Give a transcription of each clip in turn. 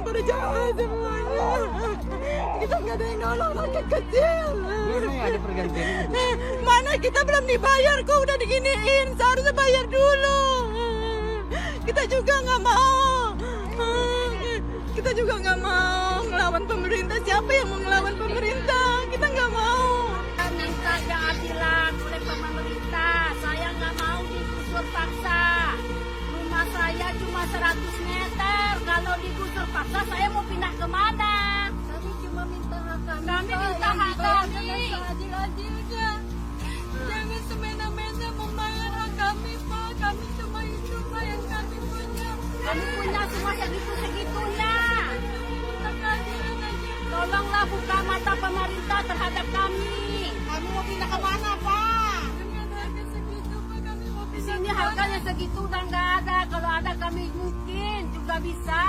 Pada jahat semuanya. Kita nggak ada yang nolong rakyat kecil. Memang ada pergantian. Mana kita belum dibayar kok udah diginiin. Seharusnya bayar dulu. Kita juga nggak mau. Kita juga nggak mau ngelawan pemerintah. Siapa yang mau ngelawan pemerintah? Kita nggak mau. Minta keadilan oleh pemerintah. Saya nggak mau digusur paksa. Rumah saya cuma 100 meter. Kalau digusur paksa saya mau pindah kemana? Kami cuma minta hak kami. Kami minta hak kami. Seadil-adilnya. Jangan semena-mena membayar hak kami, Pak. Kami cuma itu, Pak, yang kami punya. Kami punya cuma segitu-segitunya. Minta keadilan aja. Tolonglah buka mata pemerintah terhadap kami. Kami mau pindah kemana, Pak? Dengan harga segitu, Pak, kami mau Di pindah sini kemana? harganya segitu udah nggak ada. Kalau ada kami mungkin juga bisa.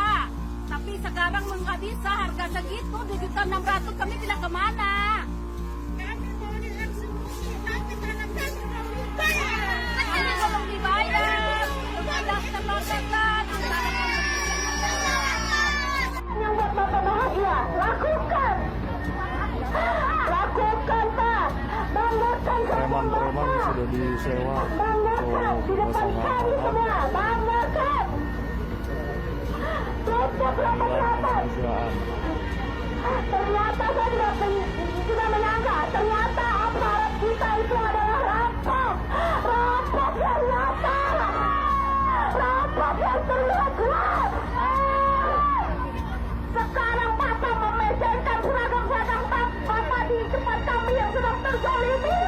Tapi sekarang nggak bisa harga segitu 2.600.000 kami pindah kemana? Kami mau dieksekusi, tapi tanah kami belum dibayar. Ini belum dibayar. Ada keterlambatan antara Yang buat Bapak bahagia, lakukan. Lakukan, Pak. Banggakan Preman-preman sudah disewa Banggakan di depan kami semua. Banggakan. Tutup rapat-rapat. kemanusiaan. Ternyata saya sudah menyangka. Ternyata aparat kita itu adalah rampok. Rampok yang nyata. Rampok yang terlihat. Sekarang Bapak memesenkan seragam-seragam Bapak di tempat kami yang sedang terzalimi.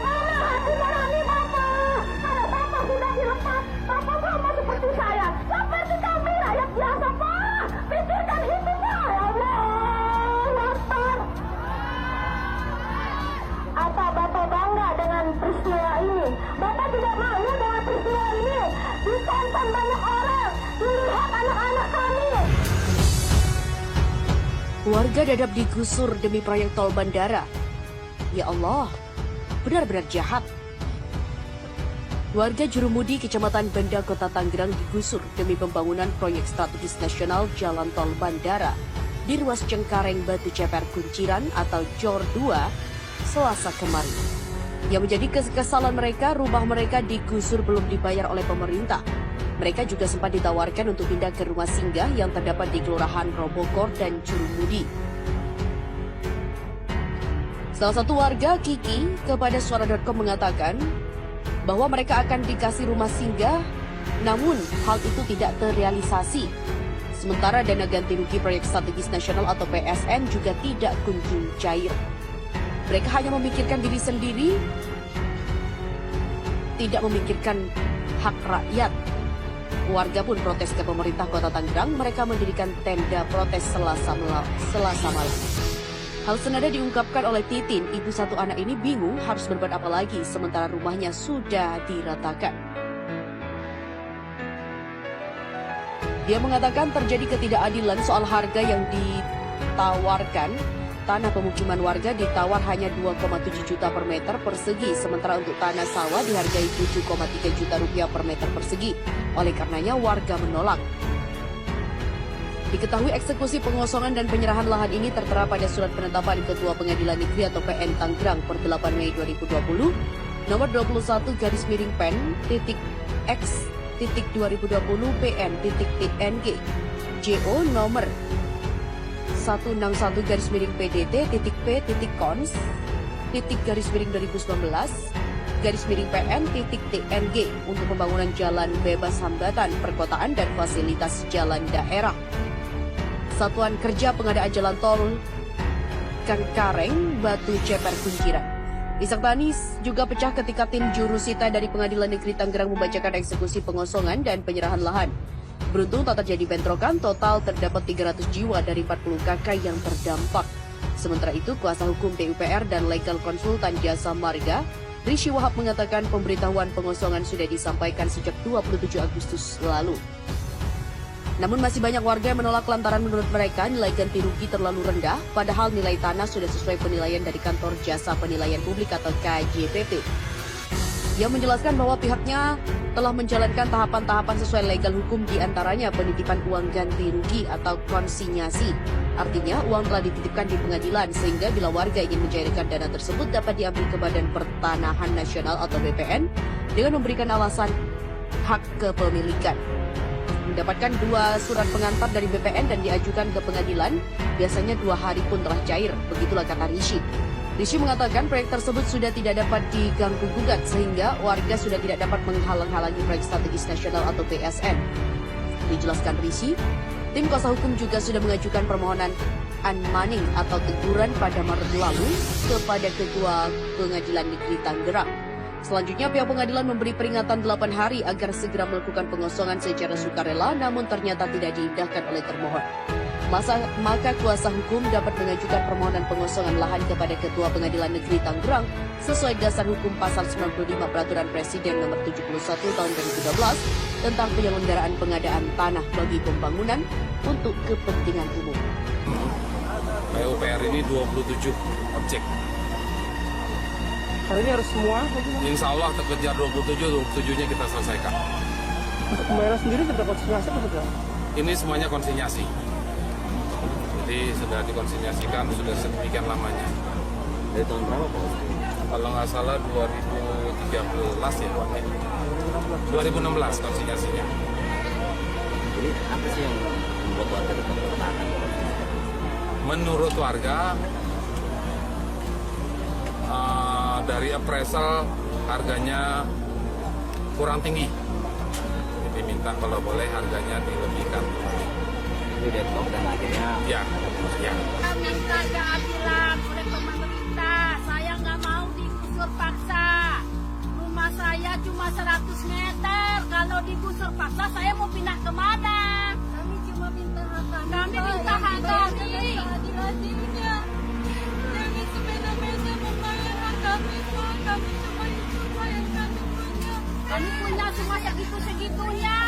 Mana hati nurani Bapak? Mana Bapak sudah dilepas? Bapak sama seperti saya, seperti kami rakyat biasa, Pak. Pikirkan itu, Pak. Ya Allah, Akbar. Apa Bapak bangga dengan peristiwa ini? Bapak tidak malu dengan peristiwa ini? Ditonton banyak orang, dilihat anak-anak kami. Warga Dadap digusur demi proyek tol bandara. Ya Allah, benar-benar jahat. Warga Jurumudi, Kecamatan Benda, Kota Tanggerang digusur demi pembangunan proyek strategis nasional Jalan Tol Bandara di ruas Cengkareng Batu Ceper Kunciran atau JOR 2 Selasa kemarin. Yang menjadi kekesalan mereka, rumah mereka digusur belum dibayar oleh pemerintah. Mereka juga sempat ditawarkan untuk pindah ke rumah singgah yang terdapat di Kelurahan Robokor dan Jurumudi. Salah satu warga, Kiki, kepada Suara.com mengatakan bahwa mereka akan dikasih rumah singgah, namun hal itu tidak terrealisasi. Sementara dana ganti rugi proyek strategis nasional atau PSN juga tidak kunjung cair. Mereka hanya memikirkan diri sendiri, tidak memikirkan hak rakyat. Warga pun protes ke pemerintah Kota Tanggerang. Mereka mendirikan tenda protes Selasa malam. Hal senada diungkapkan oleh Titin. Ibu satu anak ini bingung harus berbuat apa lagi sementara rumahnya sudah diratakan. Dia mengatakan terjadi ketidakadilan soal harga yang ditawarkan. Tanah pemukiman warga ditawar hanya 2,7 juta per meter persegi, sementara untuk tanah sawah dihargai 7,3 juta rupiah per meter persegi. Oleh karenanya warga menolak. Diketahui eksekusi pengosongan dan penyerahan lahan ini tertera pada surat penetapan Ketua Pengadilan Negeri atau PN Tanggerang per 8 Mei 2020 nomor 21-X-2020 PN.TNG JO nomor 161-PDT.Cons/PN.TNG untuk pembangunan jalan bebas hambatan perkotaan dan fasilitas jalan daerah. Satuan Kerja Pengadaan Jalan Tol Cengkareng Batu Ceper Kunciran. Isak tangis juga pecah ketika tim jurusita dari Pengadilan Negeri Tanggerang membacakan eksekusi pengosongan dan penyerahan lahan. Beruntung tak terjadi bentrokan, total terdapat 300 jiwa dari 40 kakak yang terdampak. Sementara itu, kuasa hukum PUPR dan legal konsultan Jasa Marga, Rishi Wahab mengatakan pemberitahuan pengosongan sudah disampaikan sejak 27 Agustus lalu. Namun masih banyak warga yang menolak lantaran menurut mereka nilai ganti rugi terlalu rendah, padahal nilai tanah sudah sesuai penilaian dari Kantor Jasa Penilaian Publik atau KJPP. Ia menjelaskan bahwa pihaknya telah menjalankan tahapan-tahapan sesuai legal hukum, diantaranya penitipan uang ganti rugi atau konsinyasi. Artinya uang telah dititipkan di pengadilan sehingga bila warga ingin mencairkan dana tersebut dapat diambil ke Badan Pertanahan Nasional atau BPN dengan memberikan alasan hak kepemilikan. Mendapatkan 2 surat pengantar dari BPN dan diajukan ke pengadilan, biasanya 2 hari pun telah cair, begitulah kata Rishi. Rishi mengatakan proyek tersebut sudah tidak dapat diganggu gugat sehingga warga sudah tidak dapat menghalang-halangi proyek strategis nasional atau PSN. Dijelaskan Rishi, tim kuasa hukum juga sudah mengajukan permohonan unmanning atau teguran pada Maret lalu kepada Ketua Pengadilan Negeri Tangerang. Selanjutnya pihak pengadilan memberi peringatan 8 hari agar segera melakukan pengosongan secara sukarela, namun ternyata tidak diindahkan oleh termohon. Maka kuasa hukum dapat mengajukan permohonan pengosongan lahan kepada Ketua Pengadilan Negeri Tangerang sesuai dasar hukum pasal 95 Peraturan Presiden nomor 71 tahun 2013 tentang penyelenggaraan pengadaan tanah bagi pembangunan untuk kepentingan umum. PUPR ini 27 objek. Hari ini harus semua? Insya Allah terkejar 27-nya kita selesaikan. Untuk pembayaran sendiri sudah konsinyasi atau sudah? Ini semuanya konsinyasi. Jadi sudah dikonsinyasikan, sudah sedemikian lamanya. Dari tahun berapa Pak? Kalau nggak salah 2013 ya Pak. 2016 konsinyasinya. Jadi apa sih yang membuat warga tetap bertahan? Menurut warga, dari appraisal harganya kurang tinggi. Jadi minta kalau boleh harganya dilebihkan. Itu Depok dan akhirnya Ya. Saya minta keadilan oleh pemerintah. Saya nggak mau digusur paksa. Rumah saya cuma 100 meter. Kalau digusur paksa, saya mau pindah kemana? Kami cuma minta hak kami. Kami minta hak kami. Adil-adilnya. Jangan semena-mena membayar hak kami, Pak. Kami cuma itu Pak yang kami punya. Kami punya cuma segitu-segitunya.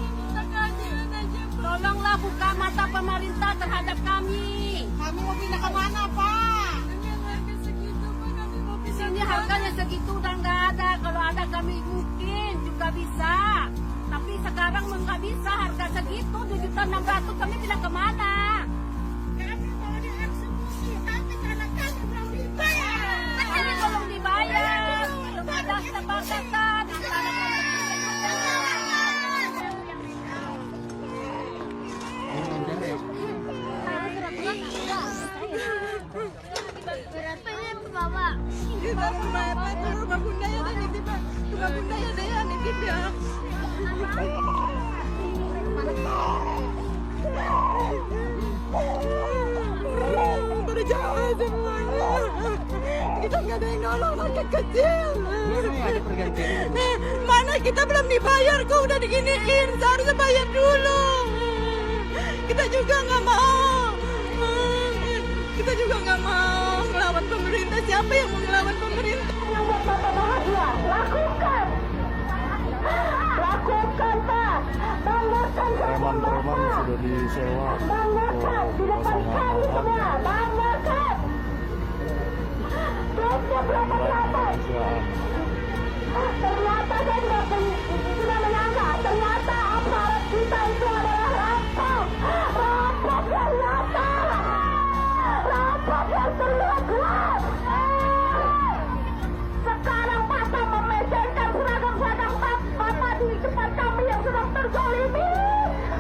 Minta keadilan aja, Pak. Tolonglah buka mata pemerintah terhadap kami. Kami mau pindah kemana, Pak? Dengan harga segitu, Pak, kami mau pindah. Di sini harganya segitu udah nggak ada. Kalau ada kami mungkin juga bisa. Tapi sekarang nggak bisa harga segitu, 7.600.000 kami pindah kemana? Kami mau dieksekusi, tapi karena kami belum dibayar. Kami belum dibayar. Belum ada kesepakatan antara Rumah bunda ya dan ditibak. Rumah bunda ya dan ditibak. Pada jauh semuanya. Kita nggak ada yang nolong anak kecil. Ini ada pergantian. Mana kita belum dibayar kok udah diginiin. Seharusnya bayar dulu. Kita juga nggak mau. Kita juga nggak mau ngelawan pemerintah. Siapa yang mau ngelawan pemerintah? Yang buat Bapak bahagia, lakukan. Lakukan, Pak. Banggakan Preman-preman sudah disewa. Banggakan di depan kami semua. Banggakan. Duitnya berapa? Ternyata saya sudah menyangka. Ternyata aparat kita itu adalah rampok. Rampok yang nyata. Rampok yang terlihat jelas. Sekarang Bapak memesenkan seragam-seragam Bapak di depan kami yang sedang terzolimi.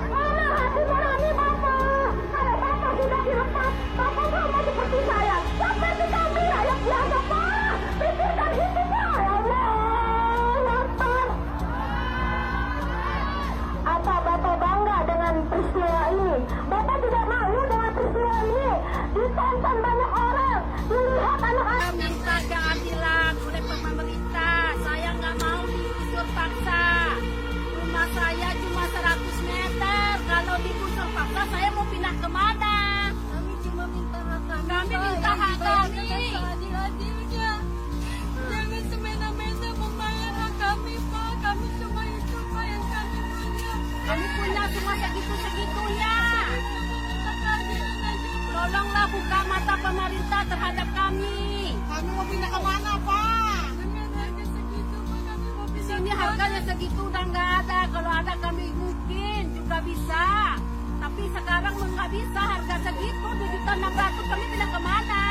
Mana hati nurani Bapak? Kalau Bapak sudah dilepas, Bapak sama seperti saya. Seperti kami rakyat biasa, Pak. Pikirkan itu, Pak. Ya Allah, lapar. Apa Bapak bangga dengan peristiwa ini? Bapak tidak malu dengan peristiwa ini? Ditonton banyak orang, dilihat anak-anak. minta keadilan oleh pemerintah. Saya nggak mau digusur paksa. Rumah saya cuma 100 meter. Kalau digusur paksa, saya mau pindah kemana? Kami cuma minta hak kami. Kami minta hak kami. Adil-adilnya. Jangan semena-mena membayar hak kami, Pak. Kami cuma itu, Pak, yang kami punya. Kami punya cuma segitu-segitunya. Minta keadilan aja, Pak. Tolonglah buka mata pemerintah terhadap kami. Kami mau pindah kemana, Pak? Dengan harga segitu, Pak, ini harganya segitu udah nggak ada. Kalau ada kami mungkin juga bisa. Tapi sekarang nggak bisa harga segitu 2.600.000 kami pindah kemana?